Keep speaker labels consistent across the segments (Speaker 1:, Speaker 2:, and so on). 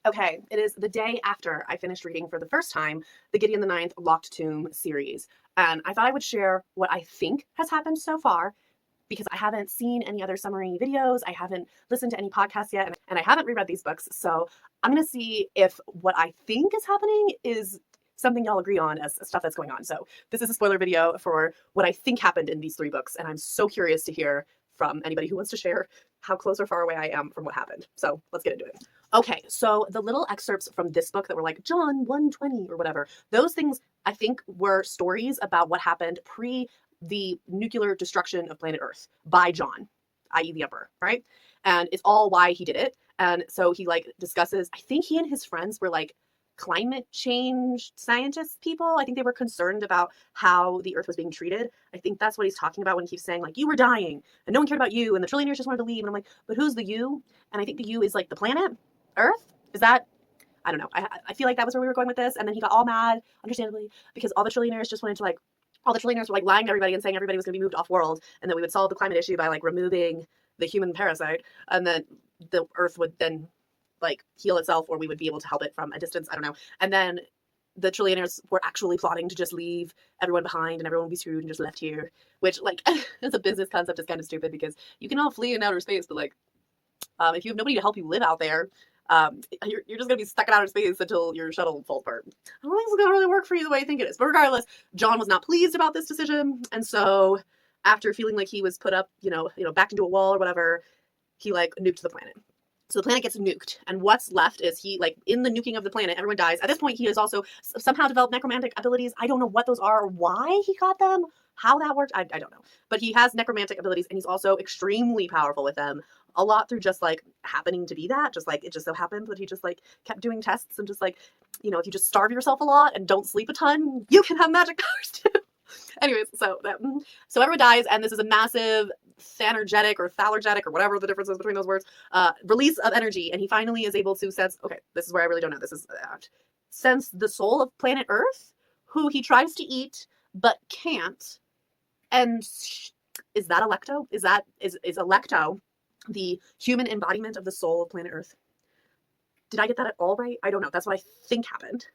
Speaker 1: Okay, it is the day after I finished reading for the first time the Gideon the Ninth Locked Tomb series. And I thought I would share what I think has happened so far because I haven't seen any other summary videos. I haven't listened to any podcasts yet, and I haven't reread these books. So I'm going to see if what I think is happening is something y'all agree on as stuff that's going on. So this is a spoiler video for what I think happened in these three books. And I'm so curious to hear from anybody who wants to share how close or far away I am from what happened. So let's get into it. Okay, so the little excerpts from this book that were like John 120 or whatever, those things I think were stories about what happened pre the nuclear destruction of planet Earth by John, i.e. the Emperor, right? And it's all why he did it. And so he like discusses, I think he and his friends were like climate change scientists people. I think they were concerned about how the Earth was being treated. I think that's what he's talking about when he keeps saying like, you were dying and no one cared about you and the trillionaires just wanted to leave. And I'm like, but who's the you? And I think the you is like the planet Earth. Is that, I don't know. I feel like that was where we were going with this. And then he got all mad, understandably, because all the trillionaires just wanted to like, all the trillionaires were like lying to everybody and saying everybody was going to be moved off world and that we would solve the climate issue by like removing the human parasite and then the Earth would then like heal itself or we would be able to help it from a distance. I don't know. And then the trillionaires were actually plotting to just leave everyone behind and everyone would be screwed and just left here, which like as a business concept is kind of stupid because you can all flee in outer space, but like if you have nobody to help you live out there, you're just going to be stuck in outer space until your shuttle falls apart. I don't think it's going to really work for you the way I think it is. But regardless, John was not pleased about this decision. And so after feeling like he was put up, backed into a wall or whatever, he like nuked the planet. So the planet gets nuked, and what's left is he, like, in the nuking of the planet, everyone dies. At this point, he has also somehow developed necromantic abilities. I don't know what those are or why he got them, how that worked. I don't know. But he has necromantic abilities, and he's also extremely powerful with them. A lot through just, like, happening to be that. Just, like, it just so happened that he just, like, kept doing tests and just, like, if you just starve yourself a lot and don't sleep a ton, you can have magic powers, too. Anyways, so everyone dies, and this is a massive thanergetic or thalergetic or whatever the difference is between those words, release of energy, and he finally is able to sense, okay, this is where I really don't know, this is sense the soul of planet Earth, who he tries to eat but can't. And is that Alecto? Is Alecto the human embodiment of the soul of planet Earth? Did I get that at all right? I don't know. That's what I think happened.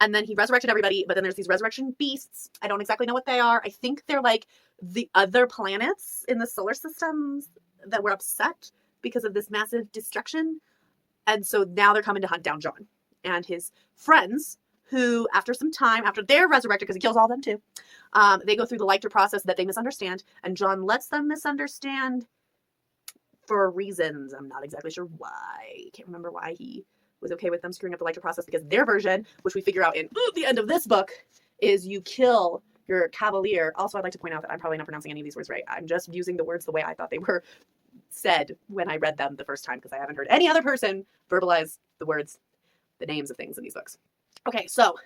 Speaker 1: And then he resurrected everybody, but then there's these resurrection beasts. I don't exactly know what they are. I think they're like the other planets in the solar systems that were upset because of this massive destruction. And so now they're coming to hunt down John and his friends, who after some time, after they're resurrected, because he kills all of them too, they go through the Lictor process that they misunderstand. And John lets them misunderstand for reasons. I'm not exactly sure why. Can't remember why he was okay with them screwing up the Lictor process, because their version, which we figure out in the end of this book, is you kill your cavalier. Also, I'd like to point out that I'm probably not pronouncing any of these words right. I'm just using the words the way I thought they were said when I read them the first time, because I haven't heard any other person verbalize the words, the names of things in these books. Okay, so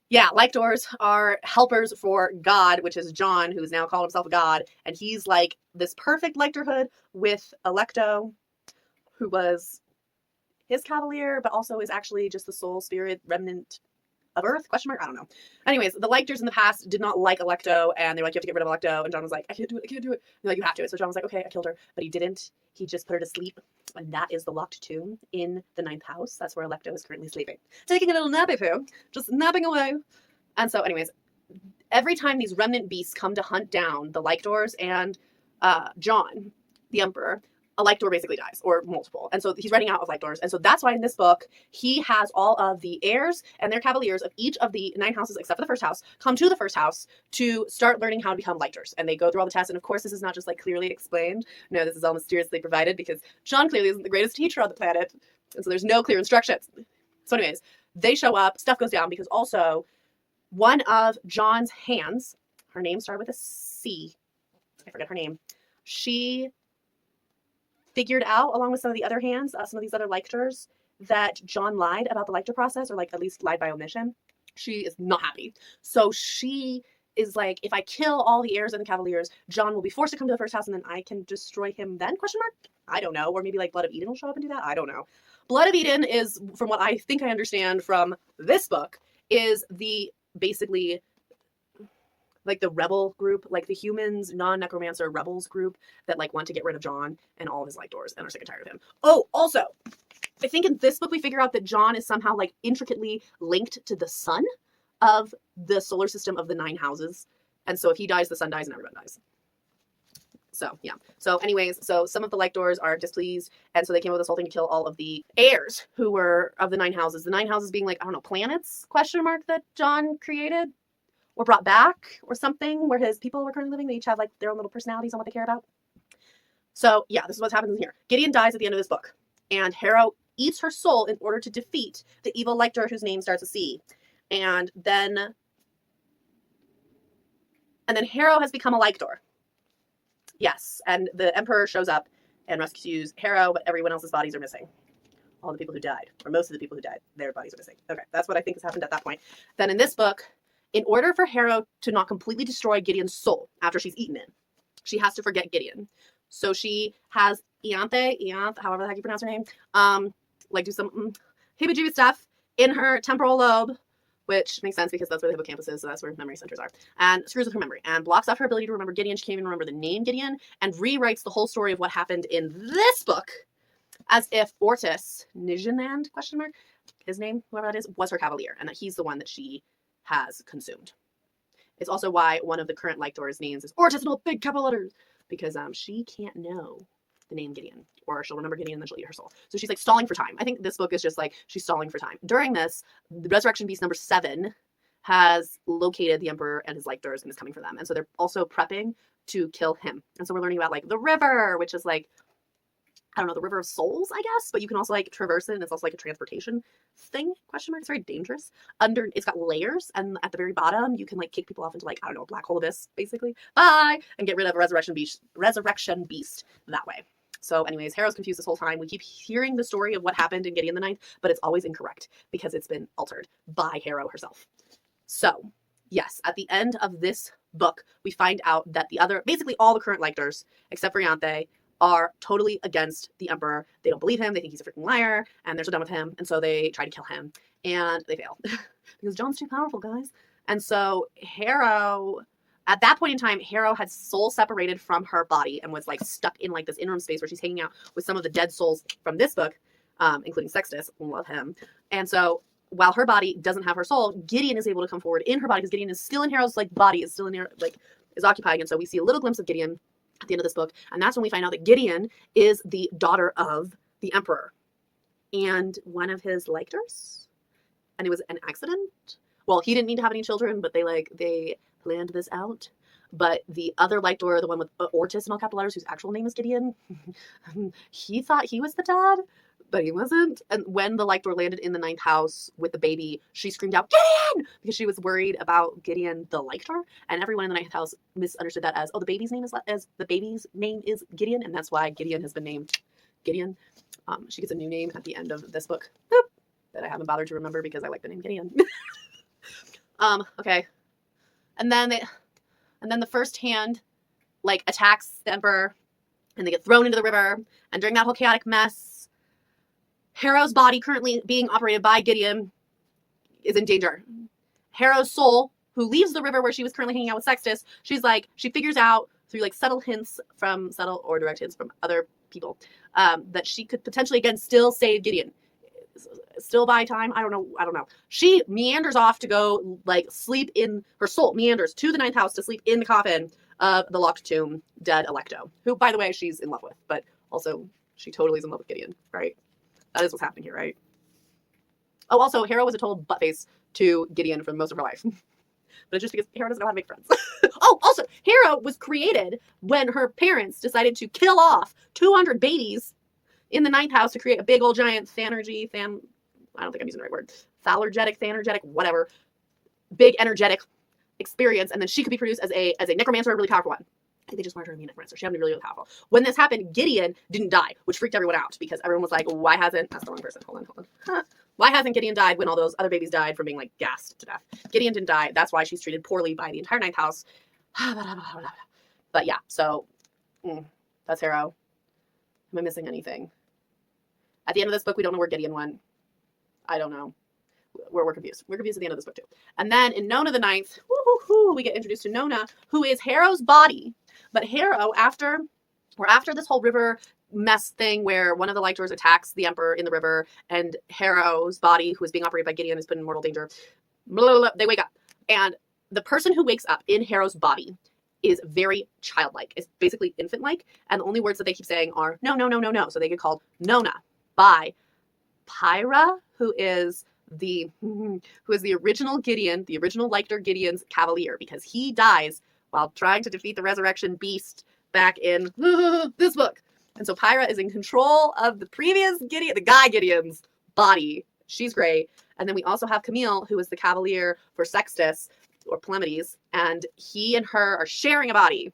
Speaker 1: yeah, Lictors are helpers for God, which is John, who's now called himself a god, and he's like this perfect Lictorhood with Alecto, who was his cavalier, but also is actually just the soul spirit remnant of Earth, ? I don't know. Anyways, the Lictors in the past did not like Alecto, and they're like, you have to get rid of Alecto, and John was like, I can't do it. And they're like, you have to. So John was like, okay, I killed her, but he didn't. He just put her to sleep, and that is the locked tomb in the 9th house. That's where Alecto is currently sleeping. Taking a little nappy poo, just napping away. And so anyways, every time these remnant beasts come to hunt down the Lictors and John, the Emperor, a Lictor basically dies, or multiple. And so he's running out of Lictors. And so that's why in this book, he has all of the heirs and their cavaliers of each of the 9 houses, except for the first house, come to the first house to start learning how to become Lictors. And they go through all the tests. And of course, this is not just like clearly explained. No, this is all mysteriously provided because John clearly isn't the greatest teacher on the planet. And so there's no clear instructions. So anyways, they show up, stuff goes down, because also one of John's hands, her name started with a C. I forget her name. She figured out, along with some of the other hands, some of these other Lictors, that John lied about the Lictor process, or like at least lied by omission. She is not happy. So she is like, if I kill all the heirs and the cavaliers, John will be forced to come to the first house and then I can destroy him then, ? I don't know. Or maybe like Blood of Eden will show up and do that. I don't know. Blood of Eden is, from what I think I understand from this book, is the basically like the rebel group, like the humans, non-necromancer rebels group that like want to get rid of John and all of his Lictors and are sick and tired of him. Oh, also, I think in this book we figure out that Jon is somehow like intricately linked to the sun of the solar system of the 9 houses. And so if he dies, the sun dies and everyone dies. So yeah. So anyways, so some of the Lictors are displeased, and so they came up with this whole thing to kill all of the heirs who were of the 9 houses. The 9 houses being like, I don't know, planets, question mark, that Jon created or brought back or something, where his people were currently living. They each have like their own little personalities on what they care about. So yeah, this is what's happening here. Gideon dies at the end of this book, and Harrow eats her soul in order to defeat the evil Lictor whose name starts with C. And then Harrow has become a Lictor. Yes, and the Emperor shows up and rescues Harrow, but everyone else's bodies are missing. All the people who died, or most of the people who died, their bodies are missing. Okay, that's what I think has happened at that point. Then in this book, in order for Harrow to not completely destroy Gideon's soul after she's eaten it, she has to forget Gideon. So she has Ianthe, however the heck you pronounce her name, like do some heebie-jeebie stuff in her temporal lobe, which makes sense because that's where the hippocampus is, so that's where memory centers are, and screws with her memory, and blocks off her ability to remember Gideon. She can't even remember the name Gideon, and rewrites the whole story of what happened in this book as if Ortis Nijanand, question mark, his name, whoever that is, was her cavalier, and that he's the one that she has consumed. It's also why one of the current Lictors' names is Ortis in all big capital letters, because she can't know the name Gideon, or she'll remember Gideon and then she'll eat her soul. So she's like stalling for time. I think this book is just like she's stalling for time. During this, the Resurrection Beast number 7 has located the Emperor and his Lictors and is coming for them. And so they're also prepping to kill him. And so we're learning about like the river, which is like, I don't know, the River of Souls, I guess, but you can also like traverse it, and it's also like a transportation thing, question mark. It's very dangerous. It's got layers, and at the very bottom you can like kick people off into like, I don't know, black hole abyss, basically. Bye! And get rid of a Resurrection Beast that way. So anyways, Harrow's confused this whole time. We keep hearing the story of what happened in Gideon the Ninth, but it's always incorrect because it's been altered by Harrow herself. So yes, at the end of this book, we find out that basically all the current Lictors, except for Ianthe, are totally against the Emperor. They don't believe him. They think he's a freaking liar, and they're so done with him. And so they try to kill him, and they fail because Jon's too powerful, guys. And so Harrow, at that point in time, Harrow had soul separated from her body and was like stuck in like this interim space where she's hanging out with some of the dead souls from this book, including Sextus. Love him. And so while her body doesn't have her soul, Gideon is able to come forward in her body because Gideon is still in Harrow's like body, is still in there, like is occupying. And so we see a little glimpse of Gideon at the end of this book, and that's when we find out that Gideon is the daughter of the Emperor and one of his Lictors, and it was an accident. Well, he didn't need to have any children, but they planned this out. But the other Lictor, the one with Ortis in all capital letters, whose actual name is Gideon, he thought he was the dad, but he wasn't. And when the Lictor landed in the 9th house with the baby, she screamed out, Gideon! Because she was worried about Gideon the Lictor. And everyone in the 9th house misunderstood that as, oh, the baby's name is Gideon, and that's why Gideon has been named Gideon. She gets a new name at the end of this book that I haven't bothered to remember because I like the name Gideon. Okay. And then the first hand like attacks the Emperor, and they get thrown into the river. And during that whole chaotic mess, Harrow's body, currently being operated by Gideon, is in danger. Harrow's soul, who leaves the river where she was currently hanging out with Sextus, she figures out through like subtle or direct hints from other people, that she could potentially again still save Gideon. Still by time, I don't know. She meanders off to go like sleep in, her soul meanders to the 9th house to sleep in the coffin of the locked tomb dead Alecto, who, by the way, she's in love with, but also she totally is in love with Gideon, right? That is what's happening here, right? Oh, also, Harrow was a total buttface to Gideon for most of her life. But it's just because Harrow doesn't know how to make friends. Oh, also, Harrow was created when her parents decided to kill off 200 babies in the 9th house to create a big old giant I don't think I'm using the right word, thanergetic, whatever, big energetic experience, and then she could be produced as a necromancer, a really powerful one. I think they just wanted her to be a necromancer. She had to be really, really powerful. When this happened, Gideon didn't die, which freaked everyone out because everyone was like, that's the wrong person. Hold on. Why hasn't Gideon died when all those other babies died from being like gassed to death? Gideon didn't die. That's why she's treated poorly by the entire 9th house. But yeah, so that's Harrow. Am I missing anything? At the end of this book, we don't know where Gideon went. I don't know. We're confused. We're confused at the end of this book too. And then in Nona the 9th, we get introduced to Nona, who is Harrow's body. But Harrow, after this whole river mess thing where one of the lictors attacks the Emperor in the river, and Harrow's body, who is being operated by Gideon, is put in mortal danger. Blah, blah, blah. They wake up, and the person who wakes up in Harrow's body is very childlike. It's basically infant-like, and the only words that they keep saying are no, no, no, no, no. So they get called Nona by Pyra, who is the original Gideon, the original Lictor Gideon's cavalier, because he dies while trying to defeat the resurrection beast back in this book. And so Pyra is in control of the previous Gideon, the guy Gideon's body. She's great. And then we also have Camille, who is the cavalier for Sextus, or Palamedes, and he and her are sharing a body.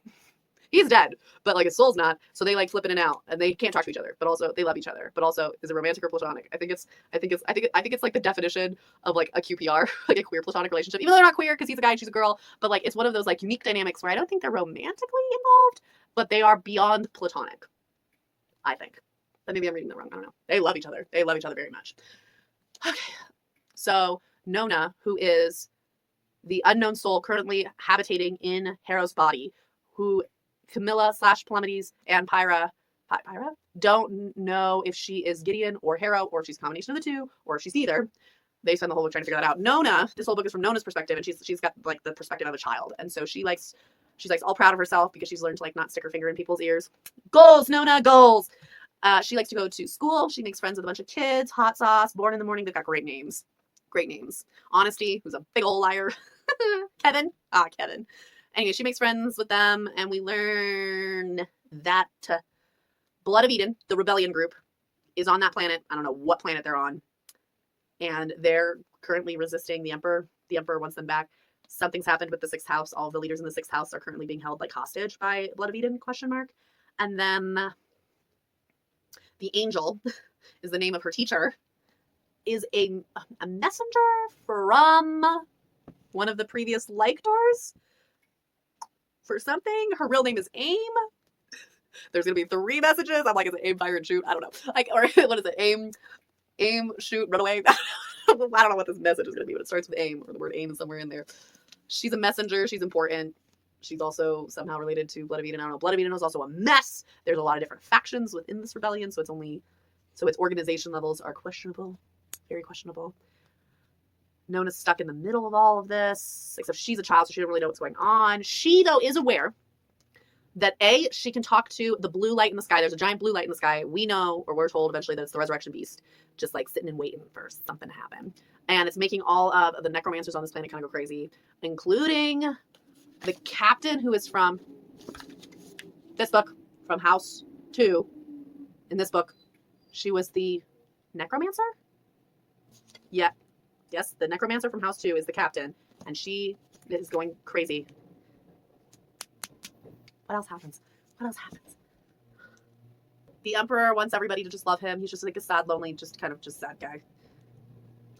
Speaker 1: He's dead, but like his soul's not, so they like flip in and out, and they can't talk to each other, but also they love each other. But also, is it romantic or platonic? I think it's like the definition of like a QPR, like a queer platonic relationship. Even though they're not queer because he's a guy and she's a girl, but like it's one of those like unique dynamics where I don't think they're romantically involved, but they are beyond platonic. I think. But maybe I'm reading that wrong. I don't know. They love each other. They love each other very much. Okay, so Nona, who is the unknown soul currently habitating in Harrow's body, who Camilla / Palamedes and Pyra don't know if she is Gideon or Harrow, or if she's a combination of the two, or if she's neither. They spend the whole book trying to figure that out. Nona, this whole book is from Nona's perspective, and she's got like the perspective of a child, and so she's all proud of herself because she's learned to like not stick her finger in people's ears. Goals, Nona, goals. She likes to go to school. She makes friends with a bunch of kids. Hot Sauce, Born in the Morning. They've got great names. Great names. Honesty, who's a big old liar. Kevin. Kevin. Anyway, she makes friends with them, and we learn that Blood of Eden, the rebellion group, is on that planet. I don't know what planet they're on. And they're currently resisting the Emperor. The Emperor wants them back. Something's happened with the Sixth House. All of the leaders in the Sixth House are currently being held like hostage by Blood of Eden, ? And then the Angel is the name of her teacher, is a messenger from one of the previous Lictors for something. Her real name is Aim. There's going to be 3 messages. I'm like, is it aim, fire, and shoot? I don't know. Like, or what is it? Aim, shoot, run away. I don't know what this message is going to be, but it starts with aim, or the word aim is somewhere in there. She's a messenger. She's important. She's also somehow related to Blood of Eden. I don't know. Blood of Eden was also a mess. There's a lot of different factions within this rebellion, so its organization levels are questionable. Very questionable. Nona's stuck in the middle of all of this, except she's a child, so she doesn't really know what's going on. She, though, is aware that she can talk to the blue light in the sky. There's a giant blue light in the sky. We know, or we're told eventually, that it's the resurrection beast, just like sitting and waiting for something to happen. And it's making all of the necromancers on this planet kind of go crazy, including the captain, who is from this book, from House 2. In this book, she was the necromancer? Yeah. Yes, the necromancer from House 2 is the captain, and she is going crazy. What else happens? The Emperor wants everybody to just love him. He's just like a sad, lonely, just sad guy.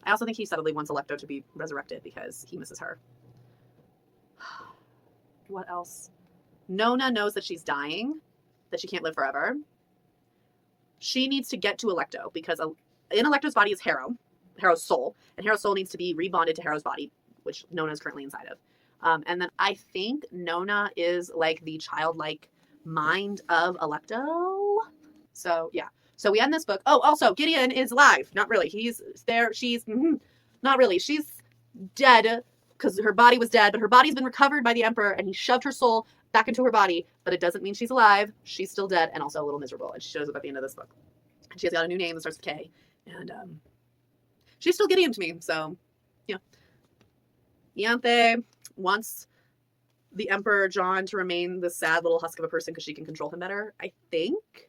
Speaker 1: I also think he subtly wants Alecto to be resurrected because he misses her. What else? Nona knows that she's dying, that she can't live forever. She needs to get to Alecto because in Alecto's body is Harrow's soul, and Harrow's soul needs to be rebonded to Harrow's body, which Nona is currently inside of. And then I think Nona is like the childlike mind of Alecto. So yeah. So we end this book. Oh, also Gideon is alive. Not really. He's there. She's not really. She's dead because her body was dead, but her body's been recovered by the Emperor, and he shoved her soul back into her body. But it doesn't mean she's alive. She's still dead and also a little miserable. And she shows up at the end of this book. And she has got a new name that starts with K. And she's still Gideon to me. So yeah. Ianthe wants the Emperor John to remain the sad little husk of a person because she can control him better, I think.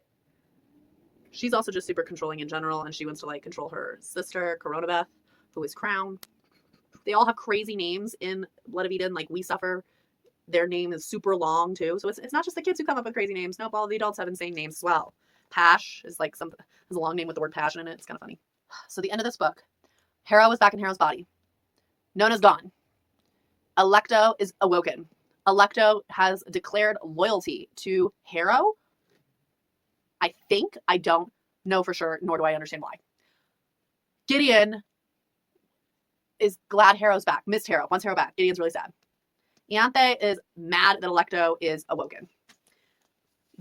Speaker 1: She's also just super controlling in general, and she wants to like control her sister, Coronabeth, who is Crown. They all have crazy names in Blood of Eden. Like We Suffer, their name is super long too. So it's not just the kids who come up with crazy names. Nope, all the adults have insane names as well. Pash is like has a long name with the word passion in it. It's kind of funny. So the end of this book, Harrow is back in Harrow's body. Nona's gone. Alecto is awoken. Alecto has declared loyalty to Harrow. I think. I don't know for sure, nor do I understand why. Gideon is glad Harrow's back. Missed Harrow. Wants Harrow back. Gideon's really sad. Ianthe is mad that Alecto is awoken.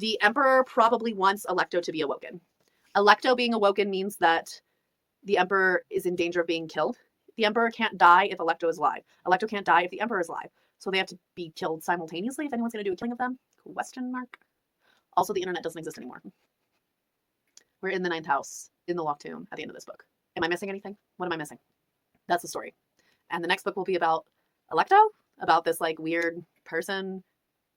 Speaker 1: The Emperor probably wants Alecto to be awoken. Alecto being awoken means that the Emperor is in danger of being killed. The Emperor can't die if Alecto is alive. Alecto can't die if the Emperor is alive. So they have to be killed simultaneously if anyone's going to do a killing of them. Question mark. Also, the internet doesn't exist anymore. We're in the 9th house, in the Locked Tomb, at the end of this book. Am I missing anything? What am I missing? That's the story. And the next book will be about Alecto, about this like weird person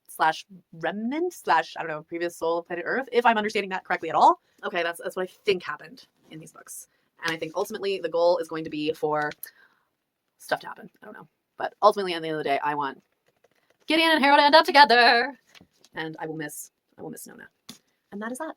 Speaker 1: slash remnant slash, I don't know, previous soul of planet Earth, if I'm understanding that correctly at all. Okay, that's what I think happened in these books. And I think ultimately the goal is going to be for stuff to happen. I don't know. But ultimately, at the end of the day, I want Gideon and Harrow to end up together. And I will miss Nona. And that is that.